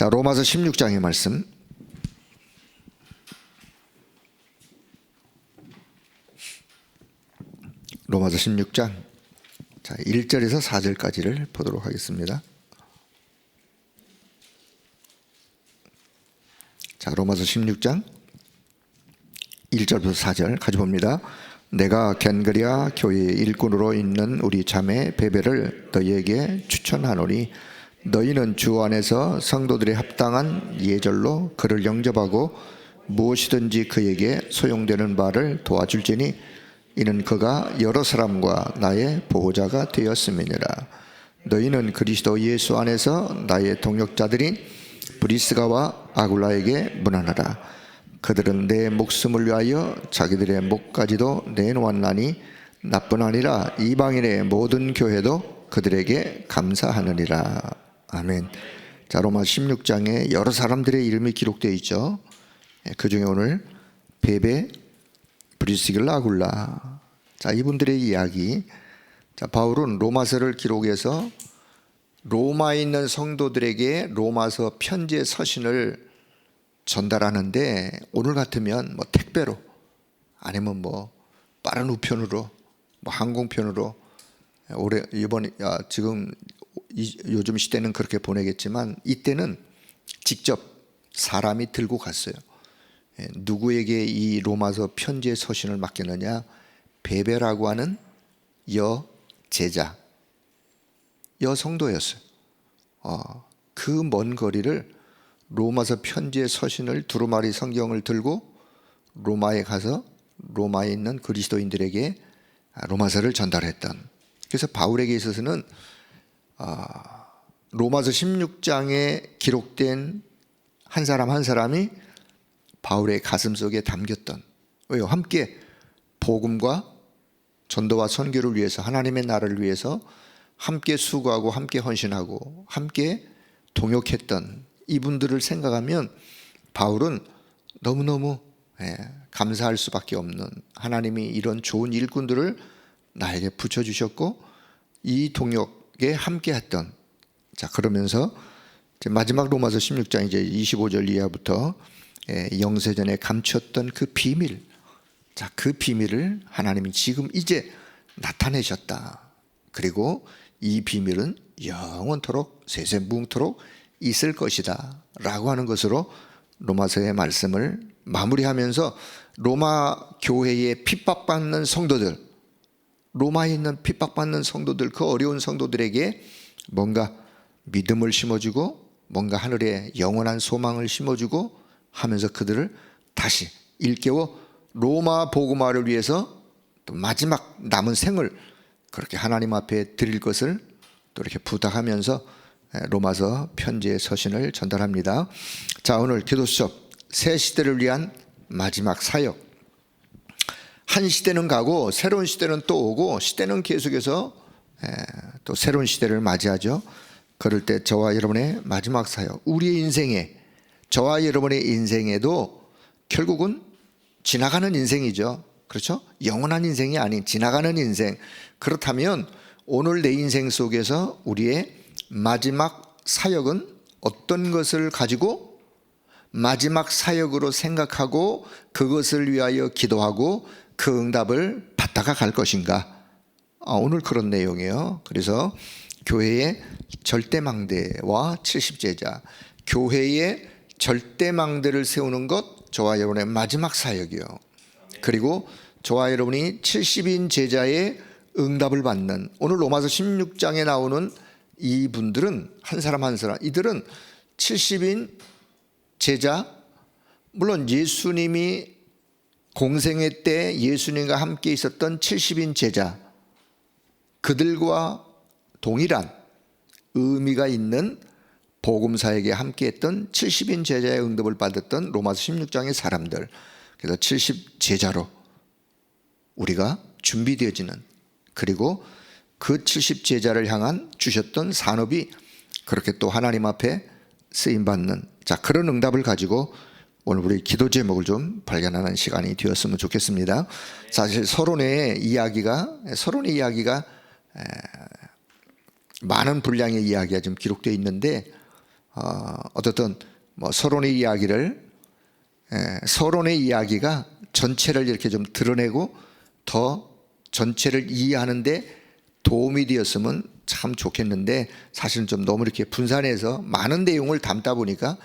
자, 로마서 16장의 말씀. 로마서 16장. 자, 1절에서 4절까지를 보도록 하겠습니다. 자, 로마서 16장 1절부터 4절 가져봅니다. 내가 겐그리아 교회의 일꾼으로 있는 우리 자매 베베를 너희에게 추천하노니 너희는 주 안에서 성도들의 합당한 예절로 그를 영접하고 무엇이든지 그에게 소용되는 바를 도와줄지니 이는 그가 여러 사람과 나의 보호자가 되었음이니라. 너희는 그리스도 예수 안에서 나의 동역자들인 브리스가와 아굴라에게 문안하라. 그들은 내 목숨을 위하여 자기들의 목까지도 내놓았나니 나뿐 아니라 이방인의 모든 교회도 그들에게 감사하느니라. 아멘. 자, 로마 16장에 여러 사람들의 이름이 기록되어 있죠. 그 중에 오늘 베베, 브리스길라, 아굴라. 자, 이분들의 이야기. 자, 바울은 로마서를 기록해서 로마에 있는 성도들에게 로마서 편지의 서신을 전달하는데, 오늘 같으면 뭐 택배로, 아니면 뭐 빠른 우편으로, 뭐 항공편으로, 지금 요즘 시대는 그렇게 보내겠지만 이때는 직접 사람이 들고 갔어요. 누구에게 이 로마서 편지의 서신을 맡겼느냐? 베베라고 하는 여제자, 여성도였어요. 그 먼 거리를 로마서 편지의 서신을 두루마리 성경을 들고 로마에 가서 로마에 있는 그리스도인들에게 로마서를 전달했던. 그래서 바울에게 있어서는 로마서 16장에 기록된 한 사람 한 사람이 바울의 가슴 속에 담겼던. 왜요? 함께 복음과 전도와 선교를 위해서, 하나님의 나라를 위해서 함께 수고하고 함께 헌신하고 함께 동역했던 이분들을 생각하면 바울은 너무너무 감사할 수밖에 없는, 하나님이 이런 좋은 일꾼들을 나에게 붙여주셨고 이 동역에 함께 했던. 자, 그러면서 마지막 로마서 16장 이제 25절 이하부터 영세전에 감췄던 그 비밀, 자, 그 비밀을 하나님이 지금 이제 나타내셨다. 그리고 이 비밀은 영원토록 세세무궁토록 있을 것이다 라고 하는 것으로 로마서의 말씀을 마무리하면서 로마 교회에 핍박받는 성도들, 로마에 있는 핍박받는 성도들, 그 어려운 성도들에게 뭔가 믿음을 심어주고 뭔가 하늘에 영원한 소망을 심어주고 하면서 그들을 다시 일깨워 로마 복음화를 위해서 또 마지막 남은 생을 그렇게 하나님 앞에 드릴 것을 또 이렇게 부탁하면서 로마서 편지의 서신을 전달합니다. 자, 오늘 기도 수업, 새 시대를 위한 마지막 사역. 한 시대는 가고 새로운 시대는 또 오고 시대는 계속해서 또 새로운 시대를 맞이하죠. 그럴 때 저와 여러분의 마지막 사역, 우리의 인생에, 저와 여러분의 인생에도 결국은 지나가는 인생이죠. 그렇죠? 영원한 인생이 아닌 지나가는 인생. 그렇다면 오늘 내 인생 속에서 우리의 마지막 사역은 어떤 것을 가지고 마지막 사역으로 생각하고 그것을 위하여 기도하고 그 응답을 받다가 갈 것인가? 오늘 그런 내용이에요. 그래서 교회의 절대망대와 70제자, 교회의 절대망대를 세우는 것, 저와 여러분의 마지막 사역이요. 그리고 저와 여러분이 70인 제자의 응답을 받는, 오늘 로마서 16장에 나오는 이분들은 한 사람 한 사람, 이들은 70인 제자, 물론 예수님이 공생애 때 예수님과 함께 있었던 70인 제자, 그들과 동일한 의미가 있는 복음사에게 함께했던 70인 제자의 응답을 받았던 로마서 16장의 사람들. 그래서 70제자로 우리가 준비되어지는, 그리고 그 70제자를 향한 주셨던 산업이 그렇게 또 하나님 앞에 쓰임받는, 자, 그런 응답을 가지고 오늘 우리 기도 제목을 좀 발견하는 시간이 되었으면 좋겠습니다. 사실 서론의 이야기가 많은 분량의 이야기가 좀 기록되어 있는데 어떻든 뭐 서론의 이야기가 전체를 이렇게 좀 드러내고 더 전체를 이해하는데 도움이 되었으면 참 좋겠는데, 사실은 좀 너무 이렇게 분산해서 많은 내용을 담다 보니까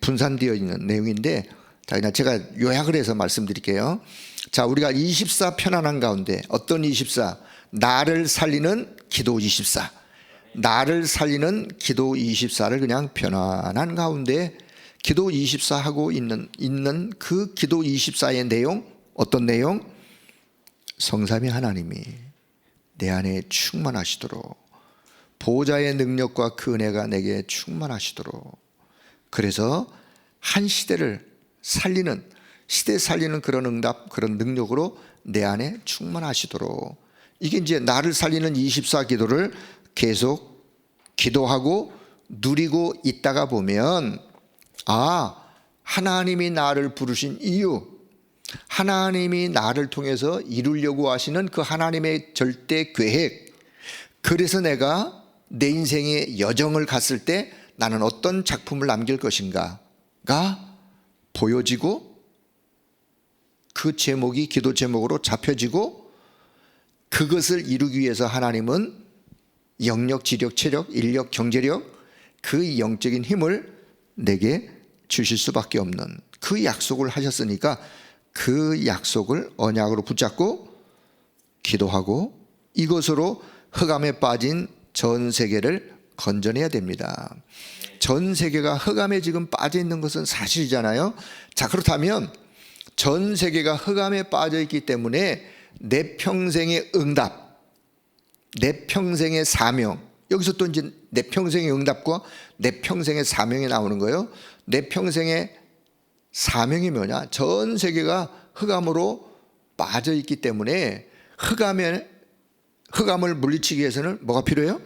분산되어 있는 내용인데, 자, 그냥 제가 요약을 해서 말씀드릴게요. 자, 우리가 24 편안한 가운데, 어떤 24? 나를 살리는 기도 24. 나를 살리는 기도 24를 그냥 편안한 가운데 기도 24 하고 있는 그 기도 24의 내용, 어떤 내용? 성삼위 하나님이 내 안에 충만하시도록, 보호자의 능력과 그 은혜가 내게 충만하시도록, 그래서 한 시대를 살리는, 시대 살리는 그런 응답, 그런 능력으로 내 안에 충만하시도록, 이게 이제 나를 살리는 24 기도를 계속 기도하고 누리고 있다가 보면, 하나님이 나를 부르신 이유, 하나님이 나를 통해서 이루려고 하시는 그 하나님의 절대 계획, 그래서 내가 내 인생의 여정을 갔을 때 나는 어떤 작품을 남길 것인가가 보여지고, 그 제목이 기도 제목으로 잡혀지고, 그것을 이루기 위해서 하나님은 영력, 지력, 체력, 인력, 경제력, 그 영적인 힘을 내게 주실 수밖에 없는 그 약속을 하셨으니까 그 약속을 언약으로 붙잡고 기도하고 이것으로 흑암에 빠진 전 세계를 건져내야 됩니다. 전 세계가 흑암에 지금 빠져 있는 것은 사실이잖아요. 자, 그렇다면 전 세계가 흑암에 빠져 있기 때문에 내 평생의 응답, 내 평생의 사명, 여기서 또 이제 내 평생의 응답과 내 평생의 사명이 나오는 거예요. 내 평생의 사명이 뭐냐? 전 세계가 흑암으로 빠져 있기 때문에 흑암을 물리치기 위해서는 뭐가 필요해요?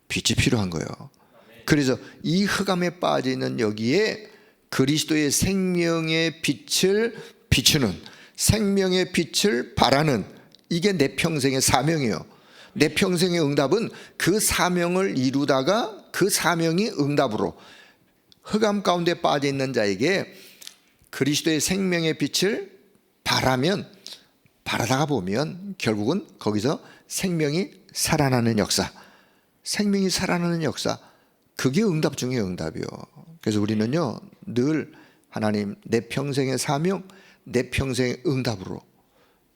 빛이 필요한 거예요. 그래서 이 흑암에 빠져 있는 여기에 그리스도의 생명의 빛을 비추는, 생명의 빛을 발하는, 이게 내 평생의 사명이에요. 내 평생의 응답은 그 사명을 이루다가 그 사명이 응답으로, 흑암 가운데 빠져 있는 자에게 그리스도의 생명의 빛을 바라다가 보면 결국은 거기서 생명이 살아나는 역사, 생명이 살아나는 역사, 그게 응답 중에 응답이요. 그래서 우리는요 늘 하나님, 내 평생의 사명, 내 평생의 응답으로,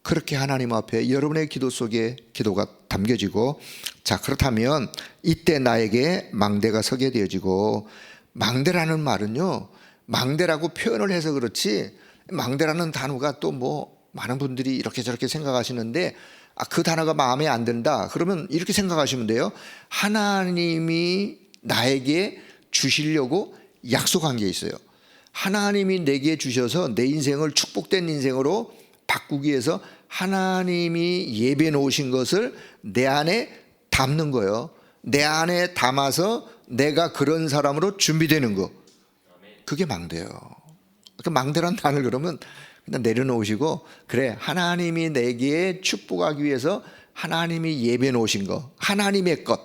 그렇게 하나님 앞에 여러분의 기도 속에 기도가 담겨지고, 자, 그렇다면 이때 나에게 망대가 서게 되어지고, 망대라는 말은요, 망대라고 표현을 해서 그렇지 망대라는 단어가 또 뭐 많은 분들이 이렇게 저렇게 생각하시는데, 그 단어가 마음에 안 든다 그러면 이렇게 생각하시면 돼요. 하나님이 나에게 주시려고 약속한 게 있어요. 하나님이 내게 주셔서 내 인생을 축복된 인생으로 바꾸기 위해서 하나님이 예배해 놓으신 것을 내 안에 담는 거예요. 내 안에 담아서 내가 그런 사람으로 준비되는 거, 그게 망대예요. 그 망대란 단어를 그러면 그냥 내려놓으시고, 그래, 하나님이 내게 축복하기 위해서 하나님이 예배해 놓으신 거, 하나님의 것,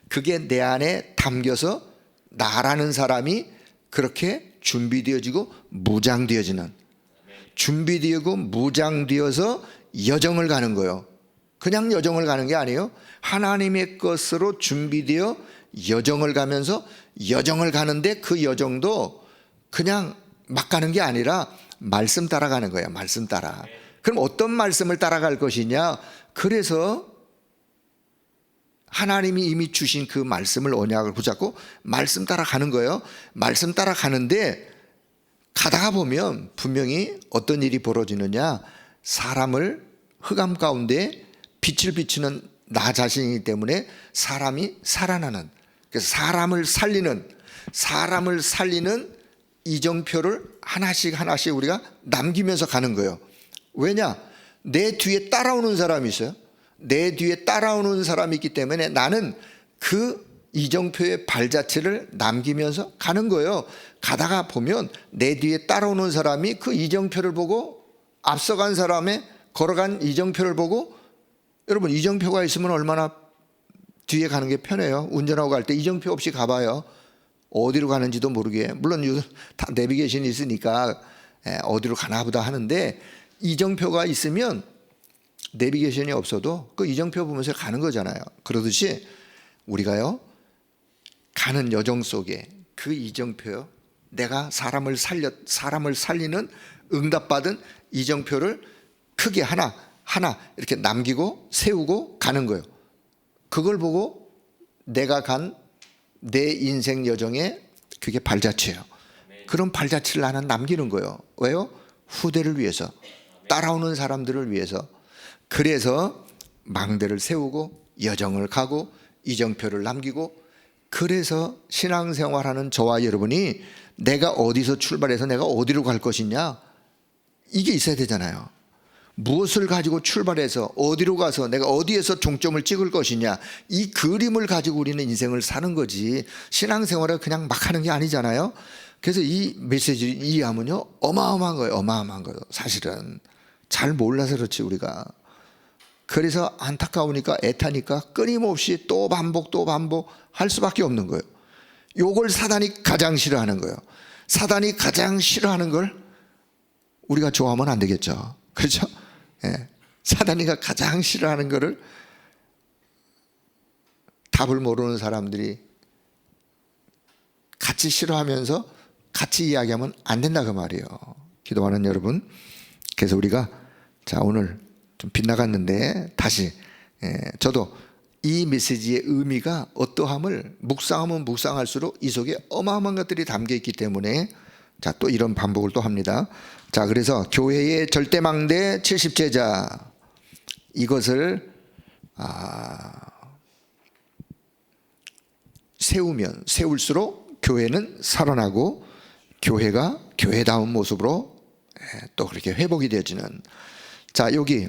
그게 내 안에 담겨서 나라는 사람이 그렇게 준비되어지고 무장되어지는, 준비되고 무장되어서 여정을 가는 거예요. 그냥 여정을 가는 게 아니에요. 하나님의 것으로 준비되어 여정을 가면서, 여정을 가는데 그 여정도 그냥 막 가는 게 아니라 말씀 따라가는 거예요. 말씀 따라. 그럼 어떤 말씀을 따라갈 것이냐? 그래서 하나님이 이미 주신 그 말씀을, 언약을 붙잡고 말씀 따라가는 거예요. 말씀 따라가는데 가다가 보면 분명히 어떤 일이 벌어지느냐? 사람을 흑암 가운데 빛을 비추는 나 자신이기 때문에 사람이 살아나는, 그래서 사람을 살리는 이정표를 하나씩 우리가 남기면서 가는 거예요. 왜냐? 내 뒤에 따라오는 사람이 있어요. 내 뒤에 따라오는 사람이 있기 때문에 나는 그 이정표의 발자취를 남기면서 가는 거예요. 가다가 보면 내 뒤에 따라오는 사람이 그 이정표를 보고, 앞서간 사람의 걸어간 이정표를 보고, 여러분 이정표가 있으면 얼마나 뒤에 가는 게 편해요. 운전하고 갈 때 이정표 없이 가봐요. 어디로 가는지도 모르게, 물론 요즘 다 내비게이션이 있으니까 어디로 가나 보다 하는데, 이정표가 있으면 내비게이션이 없어도 그 이정표 보면서 가는 거잖아요. 그러듯이 우리가요, 가는 여정 속에 그 이정표요, 내가 사람을 살리는 응답받은 이정표를 크게 하나 이렇게 남기고 세우고 가는 거예요. 그걸 보고 내가 간 내 인생 여정에 그게 발자취예요. 그런 발자취를 나는 남기는 거예요. 왜요? 후대를 위해서, 따라오는 사람들을 위해서. 그래서 망대를 세우고 여정을 가고 이정표를 남기고, 그래서 신앙생활하는 저와 여러분이 내가 어디서 출발해서 내가 어디로 갈 것이냐, 이게 있어야 되잖아요. 무엇을 가지고 출발해서 어디로 가서 내가 어디에서 종점을 찍을 것이냐, 이 그림을 가지고 우리는 인생을 사는 거지, 신앙생활을 그냥 막 하는 게 아니잖아요. 그래서 이 메시지를 이해하면요, 어마어마한 거예요. 어마어마한 거예요. 사실은 잘 몰라서 그렇지 우리가. 그래서 안타까우니까 애타니까 끊임없이 또 반복 할 수밖에 없는 거예요. 요걸 사단이 가장 싫어하는 거예요. 사단이 가장 싫어하는 걸 우리가 좋아하면 안 되겠죠. 그렇죠? 예. 사단이가 가장 싫어하는 거를 답을 모르는 사람들이 같이 싫어하면서 같이 이야기하면 안 된다 그 말이에요. 기도하는 여러분, 그래서 우리가 자, 오늘 좀 빗나갔는데 다시, 저도 이 메시지의 의미가 어떠함을 묵상하면 묵상할수록 이 속에 어마어마한 것들이 담겨 있기 때문에, 자, 또 이런 반복을 또 합니다. 자, 그래서 교회의 절대망대 70제자, 이것을 세우면 세울수록 교회는 살아나고 교회가 교회다운 모습으로 또 그렇게 회복이 되어지는. 자, 여기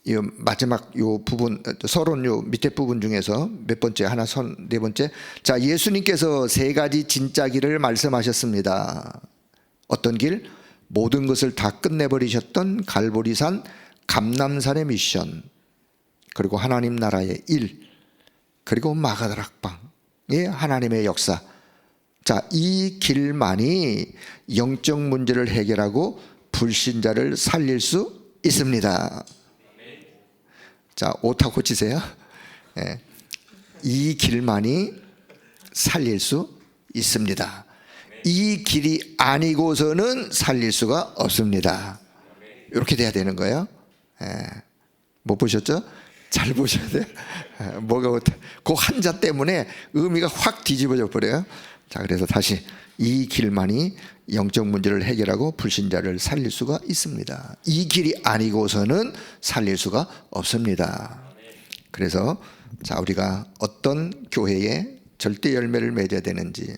이 마지막 요 부분, 서론 요 밑에 부분 중에서 몇 번째, 하나 선 네 번째. 자, 예수님께서 세 가지 진짜 길을 말씀하셨습니다. 어떤 길? 모든 것을 다 끝내버리셨던 갈보리산 감람산의 미션, 그리고 하나님 나라의 일, 그리고 마가다락방의 하나님의 역사. 자, 이 길만이 영적 문제를 해결하고 불신자를 살릴 수 있습니다. 자, 오타 고치세요. 이 길만이 살릴 수 있습니다. 이 길이 아니고서는 살릴 수가 없습니다. 이렇게 돼야 되는 거예요. 못 보셨죠? 잘 보셔야 돼요. 뭐가 그 한자 때문에 의미가 확 뒤집어져 버려요. 자, 그래서 다시 이 길만이 영적 문제를 해결하고 불신자를 살릴 수가 있습니다. 이 길이 아니고서는 살릴 수가 없습니다. 그래서 자, 우리가 어떤 교회에 절대 열매를 맺어야 되는지.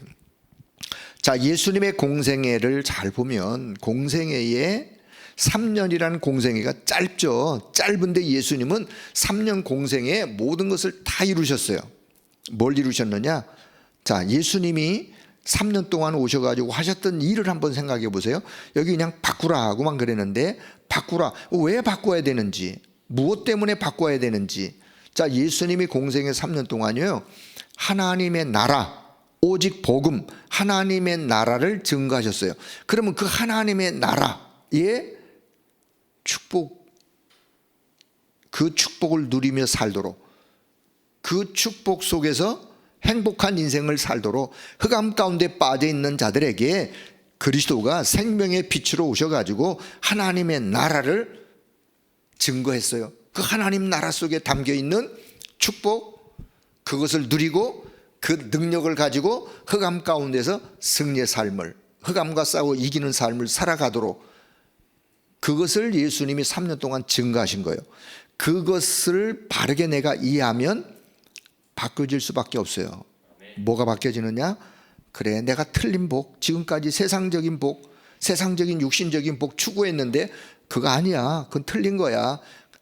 자, 예수님의 공생애를 잘 보면 공생애에 3년이라는 공생애가 짧죠. 짧은데 예수님은 3년 공생애에 모든 것을 다 이루셨어요. 뭘 이루셨느냐? 자, 예수님이 3년 동안 오셔가지고 하셨던 일을 한번 생각해 보세요. 여기 그냥 바꾸라 하고만 그랬는데, 바꾸라, 왜 바꿔야 되는지, 무엇 때문에 바꿔야 되는지. 자, 예수님이 공생애 3년 동안요, 하나님의 나라, 오직 복음, 하나님의 나라를 증거하셨어요. 그러면 그 하나님의 나라의 축복, 그 축복을 누리며 살도록, 그 축복 속에서 행복한 인생을 살도록 흑암 가운데 빠져 있는 자들에게 그리스도가 생명의 빛으로 오셔가지고 하나님의 나라를 증거했어요. 그 하나님 나라 속에 담겨 있는 축복, 그것을 누리고 그 능력을 가지고 흑암 가운데서 승리의 삶을, 흑암과 싸워 이기는 삶을 살아가도록, 그것을 예수님이 3년 동안 증거하신 거예요. 그것을 바르게 내가 이해하면 바뀌어질 수밖에 없어요. 뭐가 바뀌어지느냐? 그래, 내가 틀린 복, 지금까지 세상적인 복, 세상적인 육신적인 복 추구했는데 그거 아니야. 그건 틀린 거야.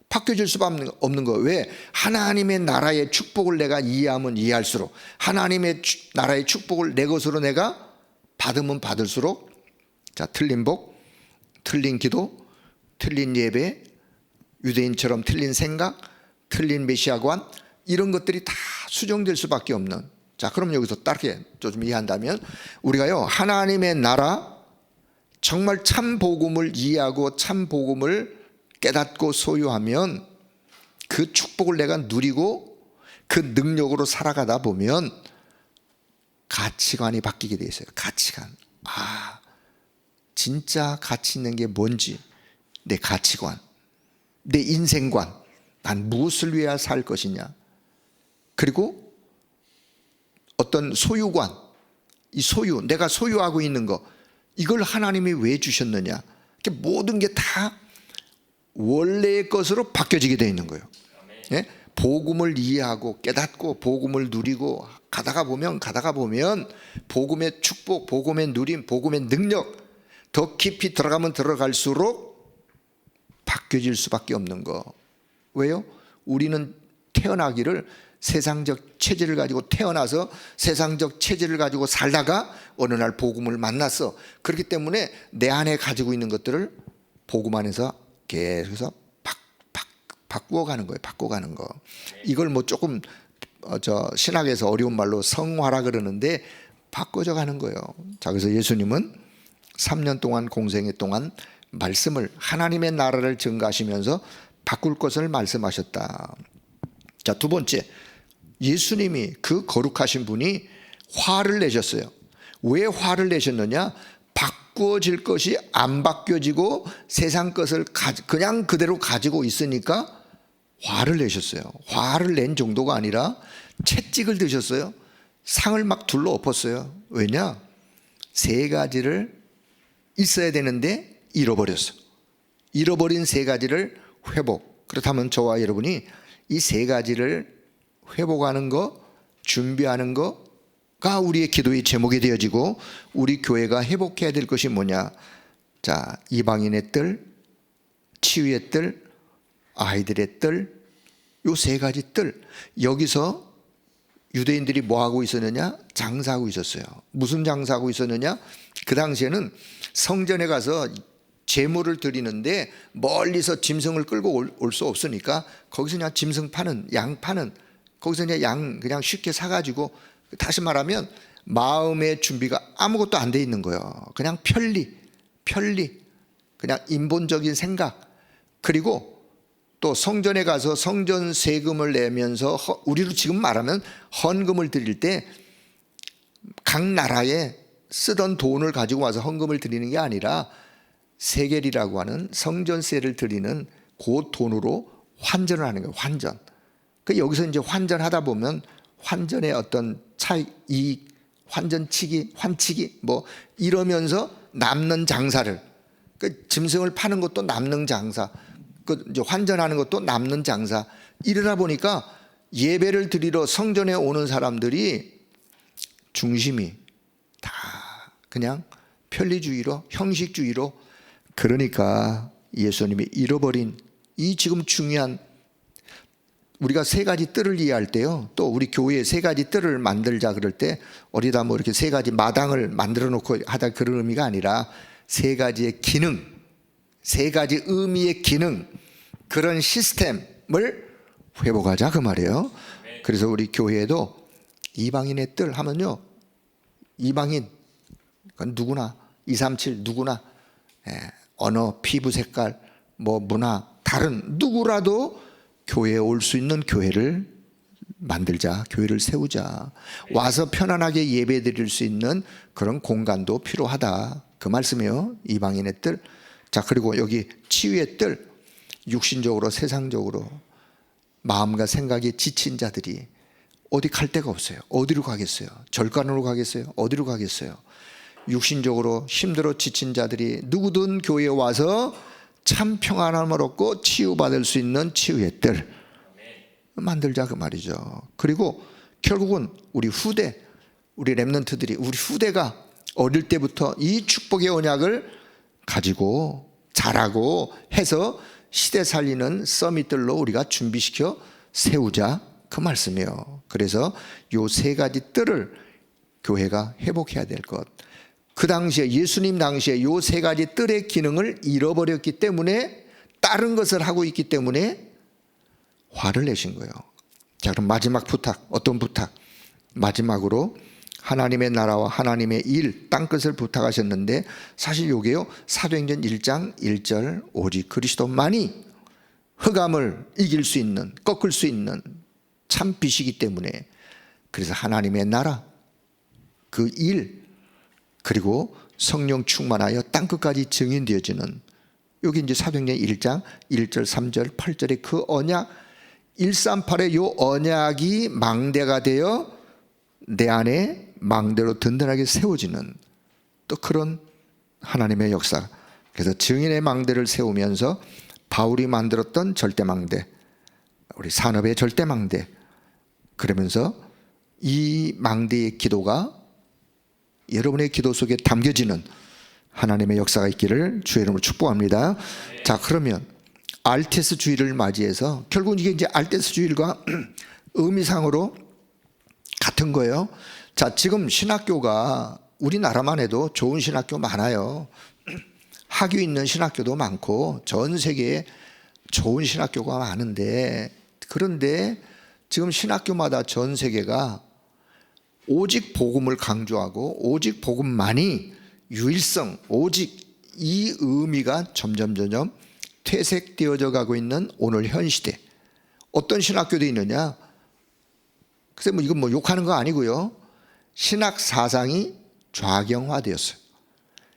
바뀌어질 수밖에 없는 거예요. 왜? 하나님의 나라의 축복을 내가 이해하면 이해할수록, 하나님의 나라의 축복을 내 것으로 내가 받으면 받을수록, 자, 틀린 복, 틀린 기도, 틀린 예배, 유대인처럼 틀린 생각, 틀린 메시아관, 이런 것들이 다 수정될 수밖에 없는. 자, 그럼 여기서 짧게 좀 이해한다면 우리가요, 하나님의 나라, 정말 참 복음을 이해하고 참 복음을 깨닫고 소유하면 그 축복을 내가 누리고 그 능력으로 살아가다 보면 가치관이 바뀌게 돼 있어요. 가치관. 진짜 가치 있는 게 뭔지, 내 가치관, 내 인생관, 난 무엇을 위해 살 것이냐, 그리고 어떤 소유관, 이 소유, 내가 소유하고 있는 거, 이걸 하나님이 왜 주셨느냐, 모든 게 다 원래의 것으로 바뀌어지게 되어 있는 거예요. 예? 복음을 이해하고 깨닫고 복음을 누리고 가다가 보면 복음의 축복, 복음의 누림, 복음의 능력 더 깊이 들어가면 들어갈수록 바뀌어질 수밖에 없는 거. 왜요? 우리는 태어나기를 세상적 체질을 가지고 태어나서 세상적 체질을 가지고 살다가 어느 날 복음을 만났어. 그렇기 때문에 내 안에 가지고 있는 것들을 복음 안에서 계속해서 바꾸어가는 거예요. 바꿔가는 거. 이걸 뭐 조금 신학에서 어려운 말로 성화라 그러는데 바꿔져 가는 거예요. 자, 그래서 예수님은 3년 동안 공생애 동안 말씀을, 하나님의 나라를 증거하시면서 바꿀 것을 말씀하셨다. 자, 두 번째, 예수님이, 그 거룩하신 분이 화를 내셨어요. 왜 화를 내셨느냐? 바꾸어질 것이 안 바뀌어지고 세상 것을 그냥 그대로 가지고 있으니까 화를 내셨어요. 화를 낸 정도가 아니라 채찍을 드셨어요. 상을 막 둘러 엎었어요. 왜냐? 세 가지를 있어야 되는데 잃어버렸어. 잃어버린 세 가지를 회복. 그렇다면 저와 여러분이 이 세 가지를 회복하는 거, 준비하는 거가 우리의 기도의 제목이 되어지고 우리 교회가 회복해야 될 것이 뭐냐? 자, 이방인의 뜰, 치유의 뜰, 아이들의 뜰, 요 세 가지 뜰. 여기서 유대인들이 뭐 하고 있었느냐? 장사하고 있었어요. 무슨 장사하고 있었느냐? 그 당시에는 성전에 가서 제물을 드리는데 멀리서 짐승을 끌고 올 수 없으니까 거기서 그냥 짐승 파는, 양 파는, 거기서 그냥 양 그냥 쉽게 사가지고, 다시 말하면 마음의 준비가 아무것도 안 돼 있는 거예요. 그냥 편리, 그냥 인본적인 생각. 그리고 또 성전에 가서 성전 세금을 내면서 우리로 지금 말하면 헌금을 드릴 때 각 나라에 쓰던 돈을 가지고 와서 헌금을 드리는 게 아니라 세겔이라고 하는 성전세를 드리는 그 돈으로 환전을 하는 거예요. 환전. 그 여기서 이제 환전하다 보면 환전의 어떤 차이, 이 환전치기, 환치기 뭐 이러면서 남는 장사를, 그 짐승을 파는 것도 남는 장사, 그 이제 환전하는 것도 남는 장사. 이러다 보니까 예배를 드리러 성전에 오는 사람들이 중심이 다 그냥 편리주의로, 형식주의로. 그러니까 예수님이 잃어버린 이 지금 중요한, 우리가 세 가지 뜰을 이해할 때요, 또 우리 교회에 세 가지 뜰을 만들자 그럴 때 어디다 뭐 이렇게 세 가지 마당을 만들어 놓고 하다 그런 의미가 아니라 세 가지의 기능, 세 가지 의미의 기능, 그런 시스템을 회복하자 그 말이에요. 그래서 우리 교회에도 이방인의 뜰 하면요, 이방인 그건 누구나, 237 누구나, 언어, 피부 색깔, 뭐 문화 다른 누구라도 교회에 올 수 있는 교회를 만들자, 교회를 세우자, 와서 편안하게 예배 드릴 수 있는 그런 공간도 필요하다 그 말씀이에요. 이방인의 뜰. 자, 그리고 여기 치유의 뜰. 육신적으로, 세상적으로 마음과 생각이 지친 자들이 어디 갈 데가 없어요. 어디로 가겠어요? 절간으로 가겠어요? 어디로 가겠어요? 육신적으로 힘들어 지친 자들이 누구든 교회에 와서 참 평안함을 얻고 치유받을 수 있는 치유의 뜰 만들자 그 말이죠. 그리고 결국은 우리 후대, 우리 렘넌트들이, 우리 후대가 어릴 때부터 이 축복의 언약을 가지고 자라고 해서 시대 살리는 서밋들로 우리가 준비시켜 세우자 그 말씀이에요. 그래서 요 세 가지 뜰을 교회가 회복해야 될 것. 그 당시에, 예수님 당시에 요 세 가지 뜰의 기능을 잃어버렸기 때문에, 다른 것을 하고 있기 때문에 화를 내신 거예요. 자, 그럼 마지막 부탁, 어떤 부탁? 마지막으로 하나님의 나라와 하나님의 일, 땅끝을 부탁하셨는데 사실 요게요, 사도행전 1장 1절 오직 그리스도만이 흑암을 이길 수 있는, 꺾을 수 있는 참 빛이기 때문에, 그래서 하나님의 나라, 그 일, 그리고 성령 충만하여 땅끝까지 증인되어지는, 여기 이제 사도행전 1장 1절 3절 8절의 그 언약, 138의 요 언약이 망대가 되어 내 안에 망대로 든든하게 세워지는 또 그런 하나님의 역사. 그래서 증인의 망대를 세우면서 바울이 만들었던 절대망대, 우리 산업의 절대망대, 그러면서 이 망대의 기도가 여러분의 기도 속에 담겨지는 하나님의 역사가 있기를 주의 이름으로 축복합니다. 자, 그러면 알테스 주일을 맞이해서 결국 이게 이제 알테스 주일과 의미상으로 같은 거예요. 자, 지금 신학교가 우리나라만 해도 좋은 신학교 많아요. 학위 있는 신학교도 많고 전 세계에 좋은 신학교가 많은데, 그런데 지금 신학교마다 전 세계가 오직 복음을 강조하고 오직 복음만이 유일성, 오직 이 의미가 점점 퇴색되어져 가고 있는 오늘 현 시대. 어떤 신학교도 있느냐? 글쎄 뭐 이건 뭐 욕하는 거 아니고요. 신학 사상이 좌경화되었어요.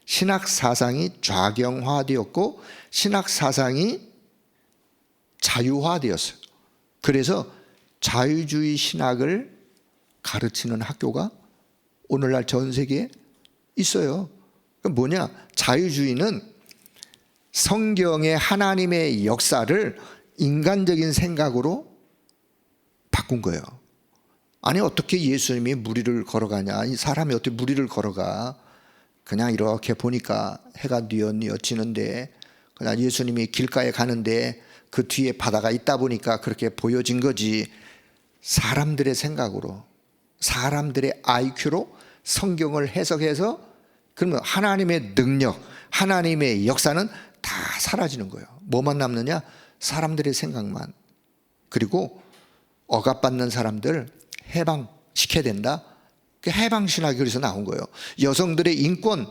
신학 사상이 좌경화되었고 신학 사상이 자유화되었어요. 그래서 자유주의 신학을 가르치는 학교가 오늘날 전 세계에 있어요. 뭐냐? 자유주의는 성경의 하나님의 역사를 인간적인 생각으로 바꾼 거예요. 아니 어떻게 예수님이 무리를 걸어가냐, 이 사람이 어떻게 무리를 걸어가, 그냥 이렇게 보니까 해가 뉘엿뉘엿 지는데 그냥 예수님이 길가에 가는데 그 뒤에 바다가 있다 보니까 그렇게 보여진 거지. 사람들의 생각으로, 사람들의 IQ로 성경을 해석해서 그러면 하나님의 능력, 하나님의 역사는 다 사라지는 거예요. 뭐만 남느냐? 사람들의 생각만. 그리고 억압받는 사람들 해방시켜야 된다. 해방신학이 그래서 나온 거예요. 여성들의 인권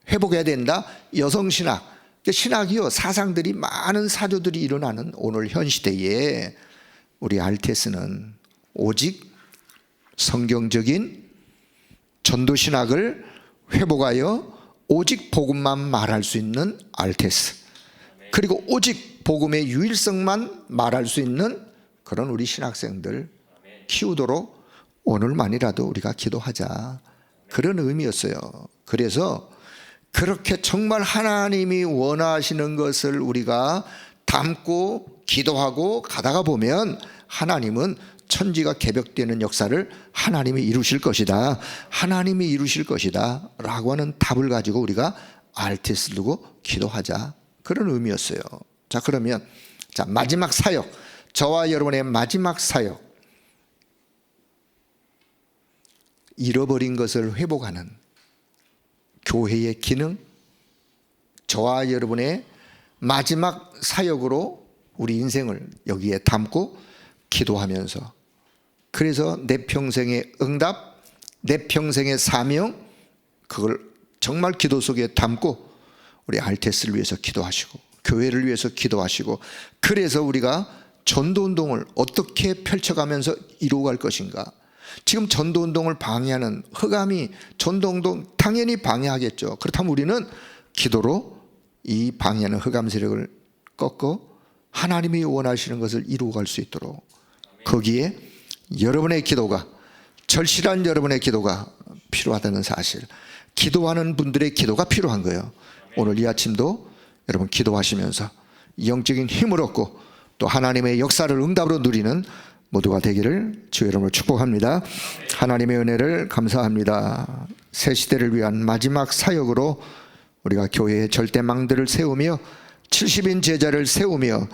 회복해야 된다. 여성신학. 신학이요, 사상들이 많은 사조들이 일어나는 오늘 현 시대에 우리 알테스는 오직 성경적인 전도신학을 회복하여 오직 복음만 말할 수 있는 알테스, 그리고 오직 복음의 유일성만 말할 수 있는 그런 우리 신학생들 키우도록 오늘만이라도 우리가 기도하자, 그런 의미였어요. 그래서 그렇게 정말 하나님이 원하시는 것을 우리가 담고 기도하고 가다가 보면 하나님은 천지가 개벽되는 역사를 하나님이 이루실 것이다, 하나님이 이루실 것이다 라고 하는 답을 가지고 우리가 알테스를 두고 기도하자, 그런 의미였어요. 자, 그러면 자, 마지막 사역, 저와 여러분의 마지막 사역, 잃어버린 것을 회복하는 교회의 기능, 저와 여러분의 마지막 사역으로 우리 인생을 여기에 담고 기도하면서, 그래서 내 평생의 응답, 내 평생의 사명, 그걸 정말 기도 속에 담고 우리 알테스를 위해서 기도하시고 교회를 위해서 기도하시고, 그래서 우리가 전도운동을 어떻게 펼쳐가면서 이루어갈 것인가. 지금 전도운동을 방해하는 흑암이 전도운동 당연히 방해하겠죠. 그렇다면 우리는 기도로 이 방해하는 흑암 세력을 꺾어 하나님이 원하시는 것을 이루어갈 수 있도록, 거기에 여러분의 기도가, 절실한 여러분의 기도가 필요하다는 사실, 기도하는 분들의 기도가 필요한 거예요. 오늘 이 아침도 여러분 기도하시면서 영적인 힘을 얻고 또 하나님의 역사를 응답으로 누리는 모두가 되기를 주의 이름으로 축복합니다. 하나님의 은혜를 감사합니다. 새 시대를 위한 마지막 사역으로 우리가 교회의 절대망대를 세우며 70인 제자를 세우며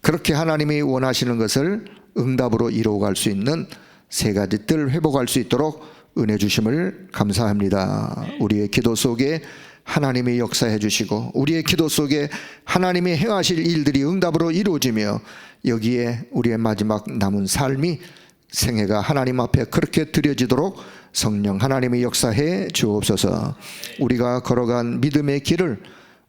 그렇게 하나님이 원하시는 것을 응답으로 이루어갈 수 있는 세 가지 뜰 회복할 수 있도록 은혜 주심을 감사합니다. 우리의 기도 속에 하나님이 역사해 주시고 우리의 기도 속에 하나님이 행하실 일들이 응답으로 이루어지며 여기에 우리의 마지막 남은 삶이 생애가 하나님 앞에 그렇게 드려지도록 성령 하나님의 역사해 주옵소서. 우리가 걸어간 믿음의 길을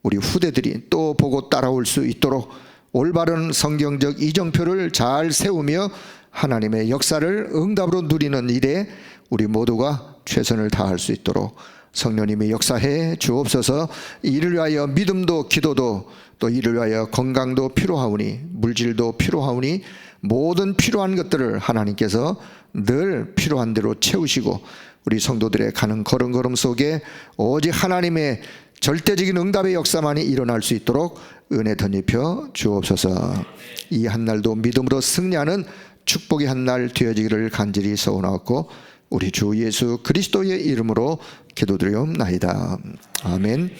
우리 후대들이 또 보고 따라올 수 있도록 올바른 성경적 이정표를 잘 세우며 하나님의 역사를 응답으로 누리는 일에 우리 모두가 최선을 다할 수 있도록 성령님이 역사해 주옵소서. 이를 위하여 믿음도 기도도 또 이를 위하여 건강도 필요하오니 물질도 필요하오니 모든 필요한 것들을 하나님께서 늘 필요한 대로 채우시고 우리 성도들의 가는 걸음걸음 속에 오직 하나님의 절대적인 응답의 역사만이 일어날 수 있도록 은혜 덧입혀 주옵소서. 이 한날도 믿음으로 승리하는 축복의 한날 되어지기를 간절히 소원하고 우리 주 예수 그리스도의 이름으로 기도드리옵나이다. 아멘.